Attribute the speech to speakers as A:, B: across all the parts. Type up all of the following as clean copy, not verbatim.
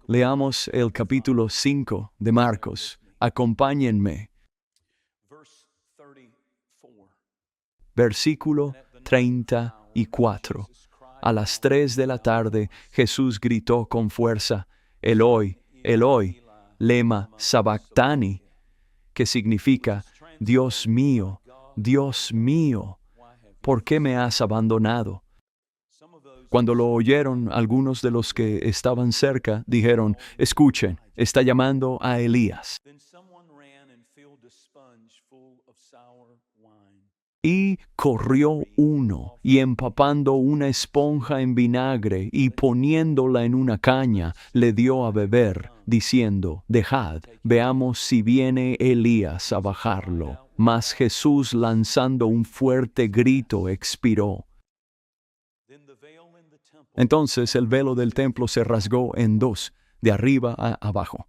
A: Leamos el capítulo 5 de Marcos. Acompáñenme. Versículo 34. A las 3 de la tarde, Jesús gritó con fuerza, Eloi, Eloi, lema sabactani, que significa, Dios mío, ¿por qué me has abandonado? Cuando lo oyeron, algunos de los que estaban cerca dijeron, escuchen, está llamando a Elías. Y corrió uno, y empapando una esponja en vinagre y poniéndola en una caña, le dio a beber, diciendo, dejad, veamos si viene Elías a bajarlo. Mas Jesús, lanzando un fuerte grito, expiró. Entonces el velo del templo se rasgó en dos, de arriba a abajo.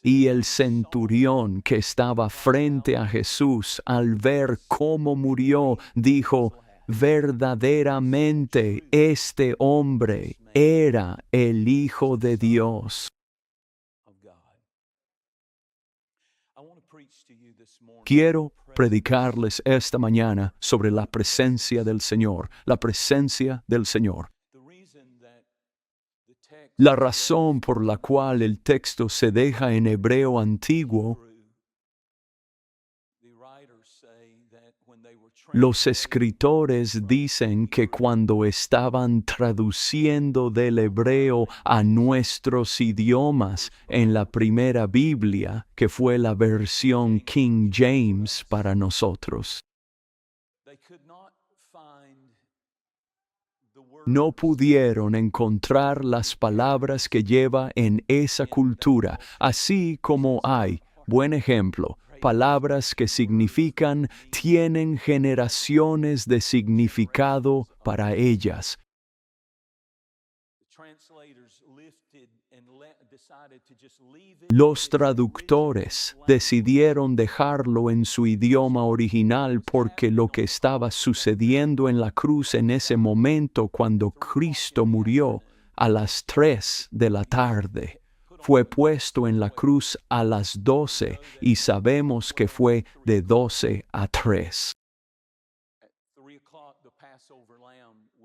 A: Y el centurión que estaba frente a Jesús, al ver cómo murió, dijo, verdaderamente este hombre era el Hijo de Dios. Quiero predicarles esta mañana sobre la presencia del Señor, la presencia del Señor. La razón por la cual el texto se deja en hebreo antiguo, los escritores dicen que cuando estaban traduciendo del hebreo a nuestros idiomas en la primera Biblia, que fue la versión King James para nosotros, no pudieron encontrar las palabras que lleva en esa cultura, así como hay, buen ejemplo, palabras que significan, tienen generaciones de significado para ellas. Los traductores decidieron dejarlo en su idioma original porque lo que estaba sucediendo en la cruz en ese momento cuando Cristo murió a las 3 de la tarde, fue puesto en la cruz a las 12 y sabemos que fue de 12 a 3.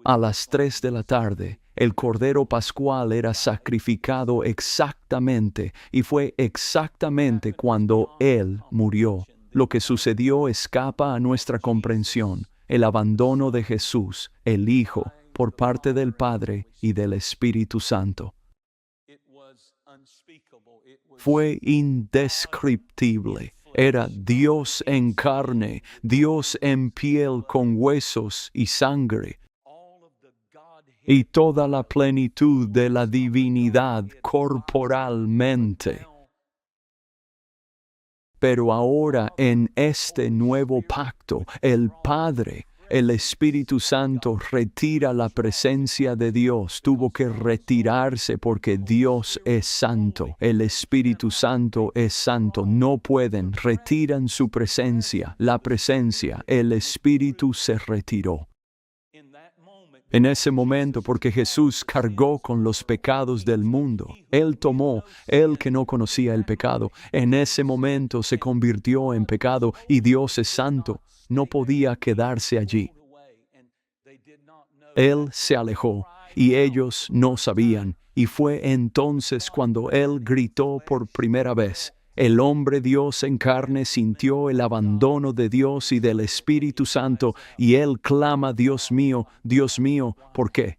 A: A las 3 de la tarde, el Cordero Pascual era sacrificado exactamente y fue exactamente cuando Él murió. Lo que sucedió escapa a nuestra comprensión, el abandono de Jesús, el Hijo, por parte del Padre y del Espíritu Santo. Fue indescriptible. Era Dios en carne, Dios en piel con huesos y sangre, y toda la plenitud de la divinidad corporalmente. Pero ahora en este nuevo pacto, el Padre, el Espíritu Santo retira la presencia de Dios. Tuvo que retirarse porque Dios es santo. El Espíritu Santo es santo. No pueden, retiran su presencia. La presencia, el Espíritu se retiró. En ese momento, porque Jesús cargó con los pecados del mundo, Él tomó, Él que no conocía el pecado, en ese momento se convirtió en pecado y Dios es santo, no podía quedarse allí. Él se alejó y ellos no sabían, y fue entonces cuando Él gritó por primera vez. El hombre Dios en carne sintió el abandono de Dios y del Espíritu Santo, y Él clama, Dios mío, ¿por qué?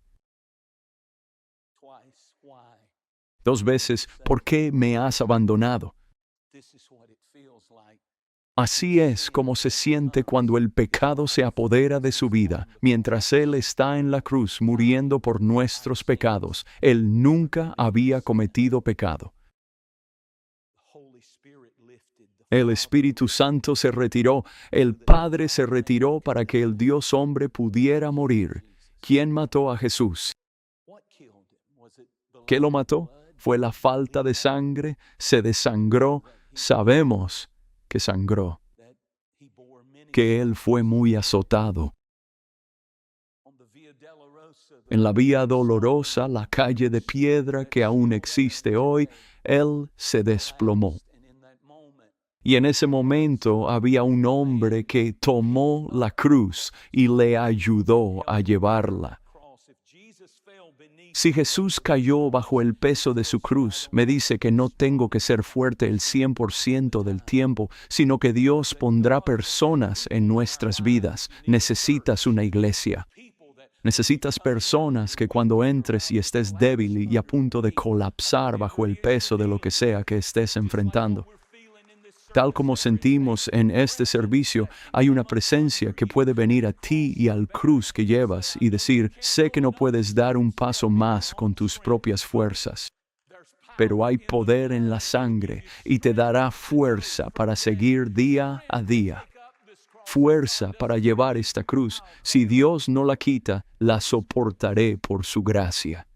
A: 2 veces, ¿por qué me has abandonado? Así es como se siente cuando el pecado se apodera de su vida, mientras Él está en la cruz muriendo por nuestros pecados. Él nunca había cometido pecado. El Espíritu Santo se retiró, el Padre se retiró para que el Dios hombre pudiera morir. ¿Quién mató a Jesús? ¿Qué lo mató? ¿Fue la falta de sangre? ¿Se desangró? Sabemos que sangró, que Él fue muy azotado. En la vía dolorosa, la calle de piedra que aún existe hoy, Él se desplomó. Y en ese momento había un hombre que tomó la cruz y le ayudó a llevarla. Si Jesús cayó bajo el peso de su cruz, me dice que no tengo que ser fuerte el 100% del tiempo, sino que Dios pondrá personas en nuestras vidas. Necesitas una iglesia. Necesitas personas que cuando entres y estés débil y a punto de colapsar bajo el peso de lo que sea que estés enfrentando. Tal como sentimos en este servicio, hay una presencia que puede venir a ti y al cruz que llevas y decir, sé que no puedes dar un paso más con tus propias fuerzas, pero hay poder en la sangre y te dará fuerza para seguir día a día. Fuerza para llevar esta cruz. Si Dios no la quita, la soportaré por su gracia.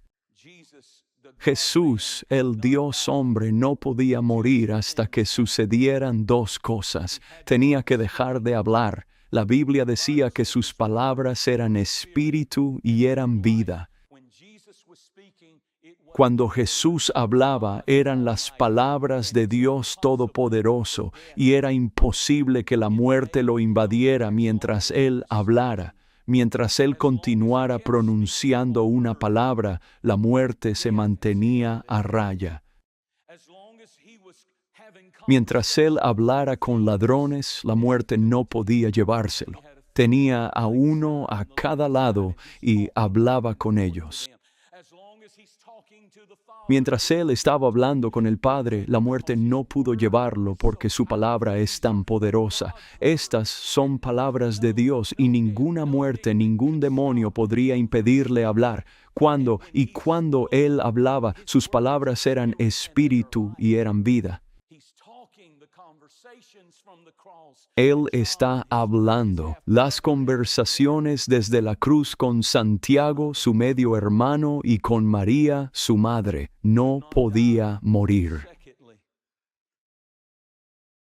A: Jesús, el Dios hombre, no podía morir hasta que sucedieran dos cosas. Tenía que dejar de hablar. La Biblia decía que sus palabras eran espíritu y eran vida. Cuando Jesús hablaba, eran las palabras de Dios Todopoderoso, y era imposible que la muerte lo invadiera mientras Él hablara. Mientras Él continuara pronunciando una palabra, la muerte se mantenía a raya. Mientras Él hablara con ladrones, la muerte no podía llevárselo. Tenía a uno a cada lado y hablaba con ellos. Mientras Él estaba hablando con el Padre, la muerte no pudo llevarlo porque su palabra es tan poderosa. Estas son palabras de Dios y ninguna muerte, ningún demonio podría impedirle hablar. Cuando Él hablaba, sus palabras eran espíritu y eran vida. Él está hablando. Las conversaciones desde la cruz con Santiago, su medio hermano, y con María, su madre, no podía morir.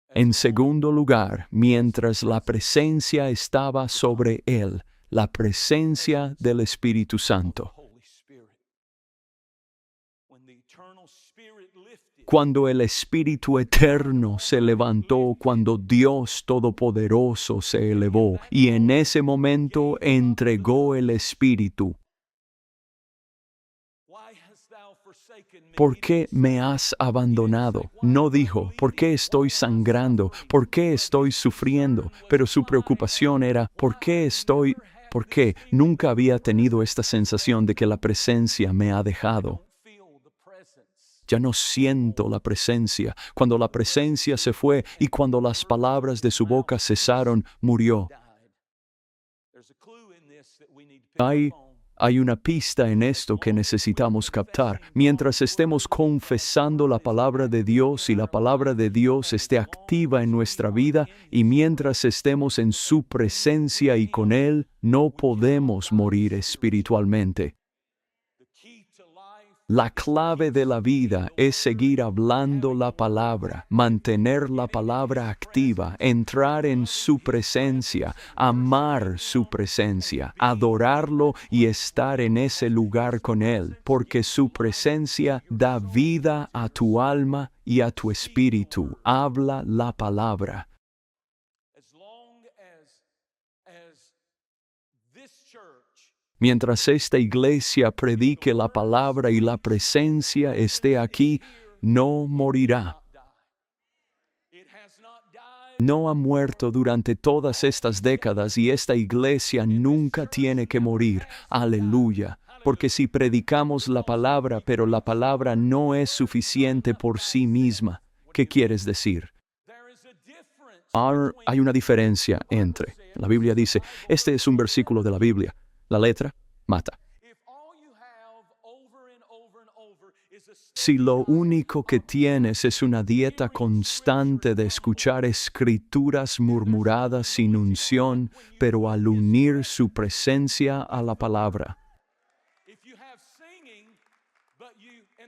A: En segundo lugar, mientras la presencia estaba sobre él, la presencia del Espíritu Santo. Cuando el Espíritu Eterno se levantó, cuando Dios Todopoderoso se elevó, y en ese momento entregó el Espíritu. ¿Por qué me has abandonado? No dijo, ¿por qué estoy sangrando? ¿Por qué estoy sufriendo? Pero su preocupación era, ¿por qué estoy? ¿Por qué? Nunca había tenido esta sensación de que la presencia me ha dejado. Ya no siento la presencia. Cuando la presencia se fue y cuando las palabras de su boca cesaron, murió. Hay una pista en esto que necesitamos captar. Mientras estemos confesando la palabra de Dios y la palabra de Dios esté activa en nuestra vida, y mientras estemos en su presencia y con Él, no podemos morir espiritualmente. La clave de la vida es seguir hablando la palabra, mantener la palabra activa, entrar en su presencia, amar su presencia, adorarlo y estar en ese lugar con Él, porque su presencia da vida a tu alma y a tu espíritu. Habla la palabra. Mientras esta iglesia predique la palabra y la presencia esté aquí, no morirá. No ha muerto durante todas estas décadas y esta iglesia nunca tiene que morir. Aleluya. Porque si predicamos la palabra, pero la palabra no es suficiente por sí misma, ¿qué quieres decir? Hay una diferencia entre. La Biblia dice, este es un versículo de la Biblia. La letra mata. Si lo único que tienes es una dieta constante de escuchar escrituras murmuradas sin unción, pero al unir su presencia a la palabra.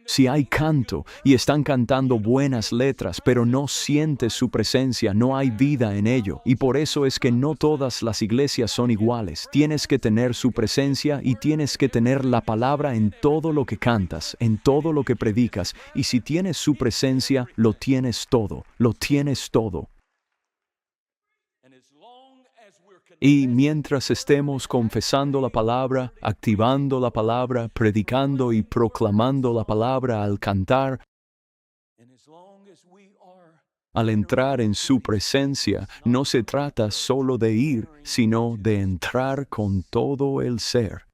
A: Si hay canto y están cantando buenas letras, pero no sientes su presencia, no hay vida en ello. Y por eso es que no todas las iglesias son iguales. Tienes que tener su presencia y tienes que tener la palabra en todo lo que cantas, en todo lo que predicas. Y si tienes su presencia, lo tienes todo, lo tienes todo. Y mientras estemos confesando la palabra, activando la palabra, predicando y proclamando la palabra al cantar, al entrar en su presencia, no se trata solo de ir, sino de entrar con todo el ser.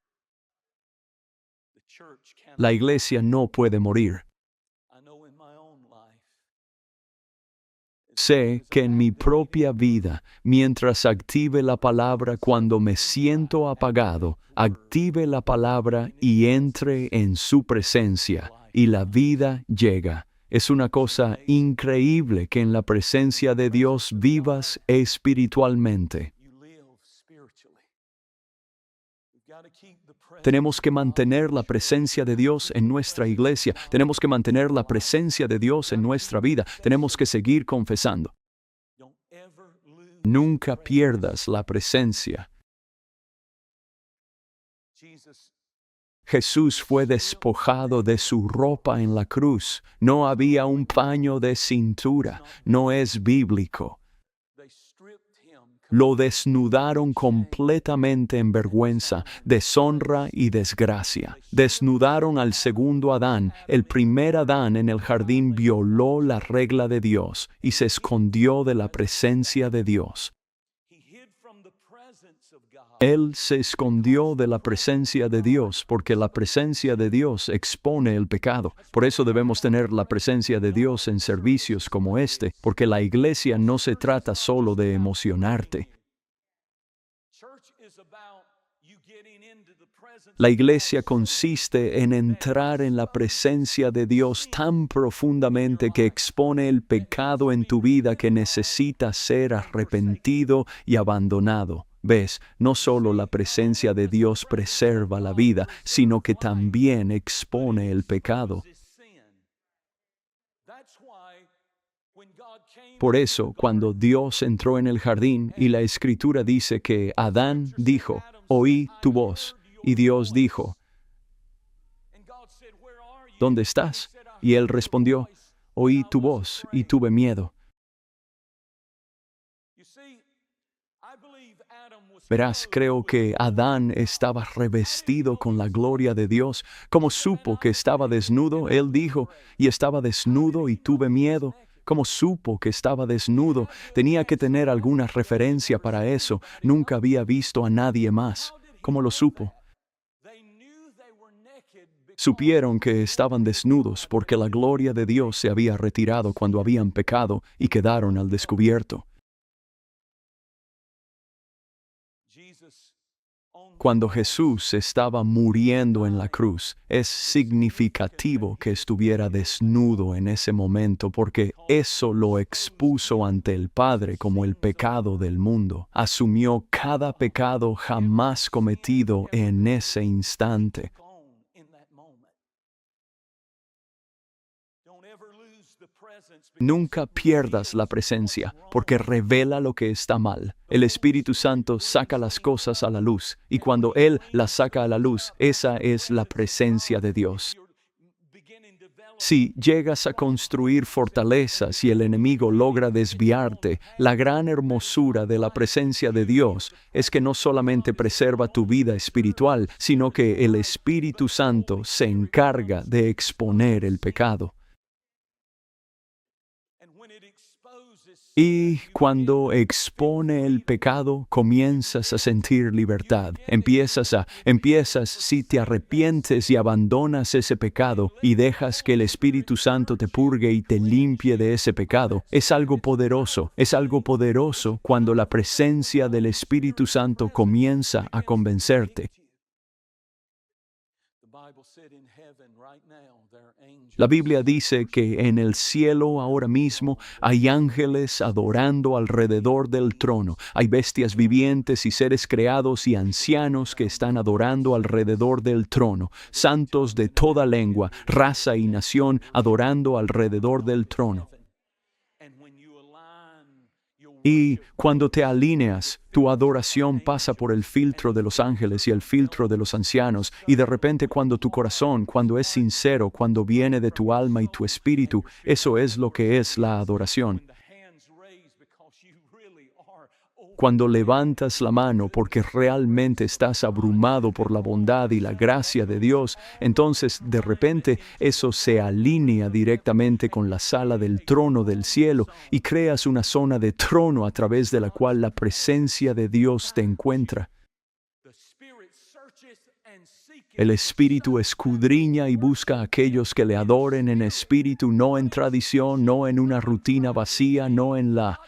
A: La iglesia no puede morir. Sé que en mi propia vida, mientras active la palabra cuando me siento apagado, active la palabra y entre en su presencia, y la vida llega. Es una cosa increíble que en la presencia de Dios vivas espiritualmente. Tenemos que mantener la presencia de Dios en nuestra iglesia. Tenemos que mantener la presencia de Dios en nuestra vida. Tenemos que seguir confesando. Nunca pierdas la presencia. Jesús fue despojado de su ropa en la cruz. No había un paño de cintura. No es bíblico. Lo desnudaron completamente en vergüenza, deshonra y desgracia. Desnudaron al segundo Adán. El primer Adán en el jardín violó la regla de Dios y se escondió de la presencia de Dios. Él se escondió de la presencia de Dios porque la presencia de Dios expone el pecado. Por eso debemos tener la presencia de Dios en servicios como este, porque la iglesia no se trata solo de emocionarte. La iglesia consiste en entrar en la presencia de Dios tan profundamente que expone el pecado en tu vida que necesita ser arrepentido y abandonado. ¿Ves? No solo la presencia de Dios preserva la vida, sino que también expone el pecado. Por eso, cuando Dios entró en el jardín y la Escritura dice que Adán dijo, «Oí tu voz», y Dios dijo, «¿Dónde estás?» Y él respondió, «Oí tu voz y tuve miedo». Verás, creo que Adán estaba revestido con la gloria de Dios. Como supo que estaba desnudo, él dijo, «Y estaba desnudo y tuve miedo». Como supo que estaba desnudo, tenía que tener alguna referencia para eso. Nunca había visto a nadie más. ¿Cómo lo supo? Supieron que estaban desnudos porque la gloria de Dios se había retirado cuando habían pecado y quedaron al descubierto. Cuando Jesús estaba muriendo en la cruz, es significativo que estuviera desnudo en ese momento porque eso lo expuso ante el Padre como el pecado del mundo. Asumió cada pecado jamás cometido en ese instante. Nunca pierdas la presencia, porque revela lo que está mal. El Espíritu Santo saca las cosas a la luz, y cuando Él las saca a la luz, esa es la presencia de Dios. Si llegas a construir fortalezas y el enemigo logra desviarte, la gran hermosura de la presencia de Dios es que no solamente preserva tu vida espiritual, sino que el Espíritu Santo se encarga de exponer el pecado. Y cuando expone el pecado, comienzas a sentir libertad. Empiezas si te arrepientes y abandonas ese pecado y dejas que el Espíritu Santo te purgue y te limpie de ese pecado. Es algo poderoso cuando la presencia del Espíritu Santo comienza a convencerte. La Biblia dice que en el cielo ahora mismo hay ángeles adorando alrededor del trono. Hay bestias vivientes y seres creados y ancianos que están adorando alrededor del trono. Santos de toda lengua, raza y nación adorando alrededor del trono. Y cuando te alineas, tu adoración pasa por el filtro de los ángeles y el filtro de los ancianos, y de repente cuando tu corazón, cuando es sincero, cuando viene de tu alma y tu espíritu, eso es lo que es la adoración. Cuando levantas la mano porque realmente estás abrumado por la bondad y la gracia de Dios, entonces de repente eso se alinea directamente con la sala del trono del cielo y creas una zona de trono a través de la cual la presencia de Dios te encuentra. El Espíritu escudriña y busca a aquellos que le adoren en espíritu, no en tradición, no en una rutina vacía, no en la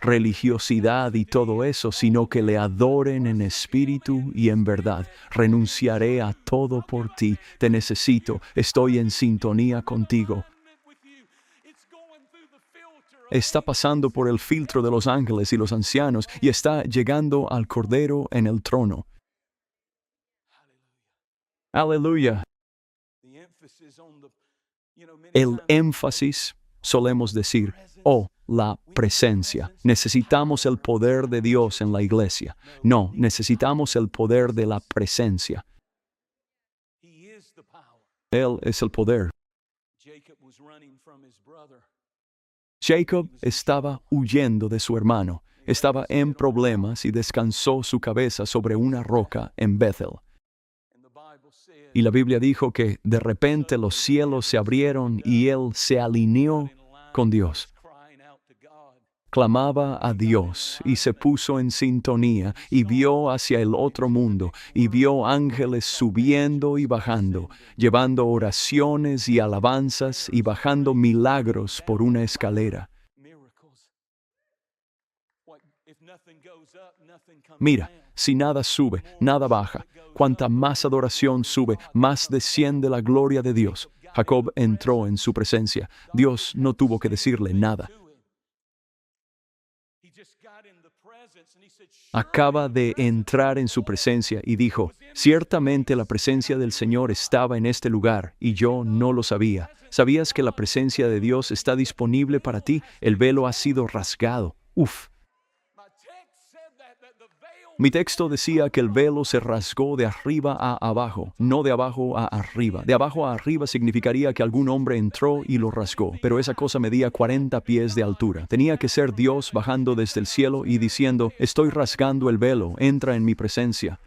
A: religiosidad y todo eso, sino que le adoren en espíritu y en verdad. Renunciaré a todo por ti. Te necesito. Estoy en sintonía contigo. Está pasando por el filtro de los ángeles y los ancianos y está llegando al Cordero en el trono. Aleluya. El énfasis, solemos decir, la presencia. Necesitamos el poder de Dios en la iglesia. No, necesitamos el poder de la presencia. Él es el poder. Jacob estaba huyendo de su hermano. Estaba en problemas y descansó su cabeza sobre una roca en Bethel. Y la Biblia dijo que de repente los cielos se abrieron y él se alineó con Dios. Clamaba a Dios y se puso en sintonía y vio hacia el otro mundo y vio ángeles subiendo y bajando, llevando oraciones y alabanzas y bajando milagros por una escalera. Mira, si nada sube, nada baja. Cuanta más adoración sube, más desciende la gloria de Dios. Jacob entró en su presencia. Dios no tuvo que decirle nada. Acaba de entrar en su presencia y dijo, ciertamente la presencia del Señor estaba en este lugar y yo no lo sabía. ¿Sabías que la presencia de Dios está disponible para ti? El velo ha sido rasgado. Uf. Mi texto decía que el velo se rasgó de arriba a abajo, no de abajo a arriba. De abajo a arriba significaría que algún hombre entró y lo rasgó, pero esa cosa medía 40 pies de altura. Tenía que ser Dios bajando desde el cielo y diciendo, estoy rasgando el velo, entra en mi presencia.